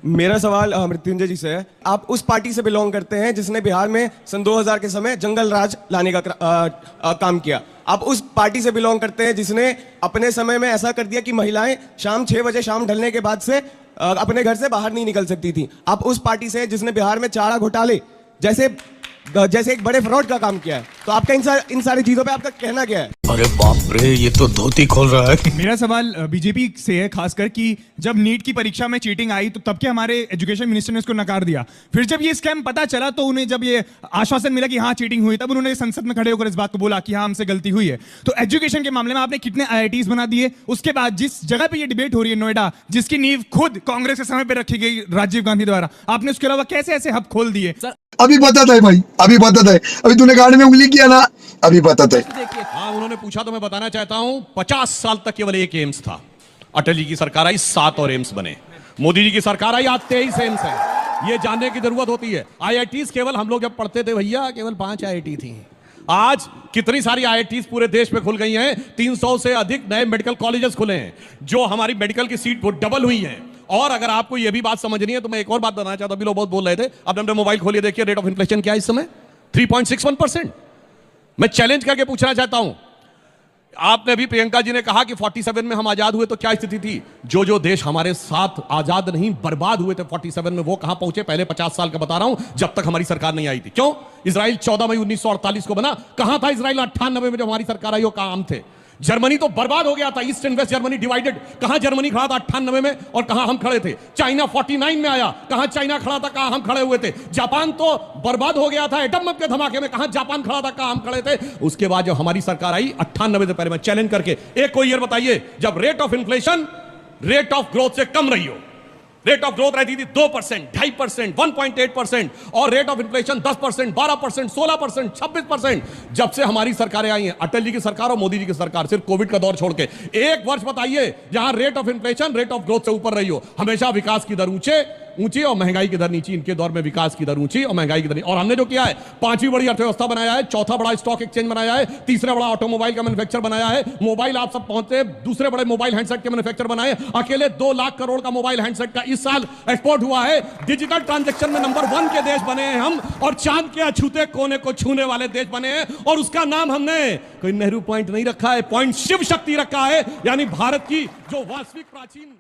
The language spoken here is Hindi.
मेरा सवाल मृत्युंजय जी से है। आप उस पार्टी से बिलोंग करते हैं जिसने बिहार में सन 2000 के समय जंगल राज लाने का काम किया। आप उस पार्टी से बिलोंग करते हैं जिसने अपने समय में ऐसा कर दिया कि महिलाएं शाम 6 बजे शाम ढलने के बाद से अपने घर से बाहर नहीं निकल सकती थी। आप उस पार्टी से जिसने बिहार में चारा घोटाले जैसे एक बड़े फ्रॉड का काम किया है। तो आपका इन सारी चीजों पे आपका कहना क्या है? अरे बाप रे, ये तो धोती खोल रहा है। मेरा सवाल बीजेपी से है, खासकर कि जब नीट की परीक्षा में चीटिंग आई तो तब के हमारे एजुकेशन मिनिस्टर ने उसको नकार दिया। फिर जब ये स्कैम पता चला तो उन्हें जब ये आश्वासन मिला कि हाँ चीटिंग हुई, तब उन्होंने संसद में खड़े होकर इस बात को बोला कि हाँ हमसे गलती हुई है। तो एजुकेशन के मामले में आपने कितने IITs बना दिए? उसके बाद जिस जगह पे ये डिबेट हो रही है नोएडा, जिसकी नींव खुद कांग्रेस के समय पे रखी गई राजीव गांधी द्वारा, आपने उसके अलावा कैसे ऐसे हब खोल दिए? अभी बताता है भाई, अभी बताता है। अभी तूने गाड़ी में उंगली किया ना, अभी बताता है। हाँ, उन्होंने पूछा तो मैं बताना चाहता हूं, 50 साल तक केवल एक एम्स था। अटल जी की सरकार आई, 7 और एम्स बने। मोदी जी की सरकार आई, आज 23 एम्स है। ये जानने की जरूरत होती है। IITs केवल हम लोग जब पढ़ते थे भैया, केवल 5 IIT थी। आज कितनी सारी IITs पूरे देश में खुल गई हैं। 300 से अधिक नए मेडिकल कॉलेजेस खुले हैं, जो हमारी मेडिकल की सीट वो डबल हुई है। और अगर आपको ये भी बात समझनी है तो मैं एक और बात बताना चाहता हूं। अभी लोग बहुत बोल रहे थे, अब हमने मोबाइल खोलिए, देखिए रेट ऑफ इन्फ्लेशन क्या है इस समय, 3.61%। मैं चैलेंज करके पूछना चाहता हूं, आपने भी प्रियंका जी ने कहा कि 47 में हम आजाद हुए तो क्या स्थिति थी? जो देश हमारे साथ आजाद नहीं बर्बाद हुए थे 47 में, वो कहां पहुंचे? पहले 50 साल का बता रहा हूं, जब तक हमारी सरकार नहीं आई थी। क्यों? इजराइल 14 मई 1948 को बना, कहां था इजराइल 98 में जब हमारी सरकार आई? वो काम थे। जर्मनी तो बर्बाद हो गया था, east and west Germany divided. कहां जर्मनी खड़ा था 98 में और कहां हम खड़े थे? चाइना 49 में आया, कहां चाइना खड़ा था, कहां हम खड़े हुए थे? जापान तो बर्बाद हो गया था एटम बम के धमाके में, कहां जापान खड़ा था, कहां हम खड़े थे? उसके बाद जब हमारी सरकार आई 98 से पहले, मैं चैलेंज करके एक कोई ईयर बताइए जब rate of inflation rate of growth से कम रही हो। रेट ऑफ ग्रोथ रहती थी 2%, 2.5%, 1.8%, और रेट ऑफ इन्फ्लेशन 10%, 12%, 16%, 26%। जब से हमारी सरकारें आई हैं, अटल जी की सरकार और मोदी जी की सरकार, सिर्फ कोविड का दौर छोड़ के, एक वर्ष बताइए जहां rate of inflation rate of growth से ऊपर रही हो। हमेशा विकास की दर ऊंची और महंगाई की दर नीची। इनके दौर में विकास की दर ऊंची और महंगाई की दर। और हमने जो किया है, 5वीं बड़ी अर्थव्यवस्था बनाया है, 4था बड़ा स्टॉक एक्सचेंज बनाया है, 3रा बड़ा ऑटोमोबाइल का मैन्युफैक्चर बनाया है, मोबाइल आप सब पहुंचे, दूसरे बड़े मोबाइल हैंडसेट के मैन्युफैक्चर बनाए। अकेले 2 लाख करोड़ का मोबाइल हैंडसेट का इस साल एक्सपोर्ट हुआ है। डिजिटल ट्रांजैक्शन में नंबर 1 के देश बने हैं हम, और चांद के अछूते कोने को छूने वाले देश बने हैं। और उसका नाम हमने कोई नेहरू पॉइंट नहीं रखा है, पॉइंट शिव शक्ति रखा है, यानी भारत की जो वास्तविक प्राचीन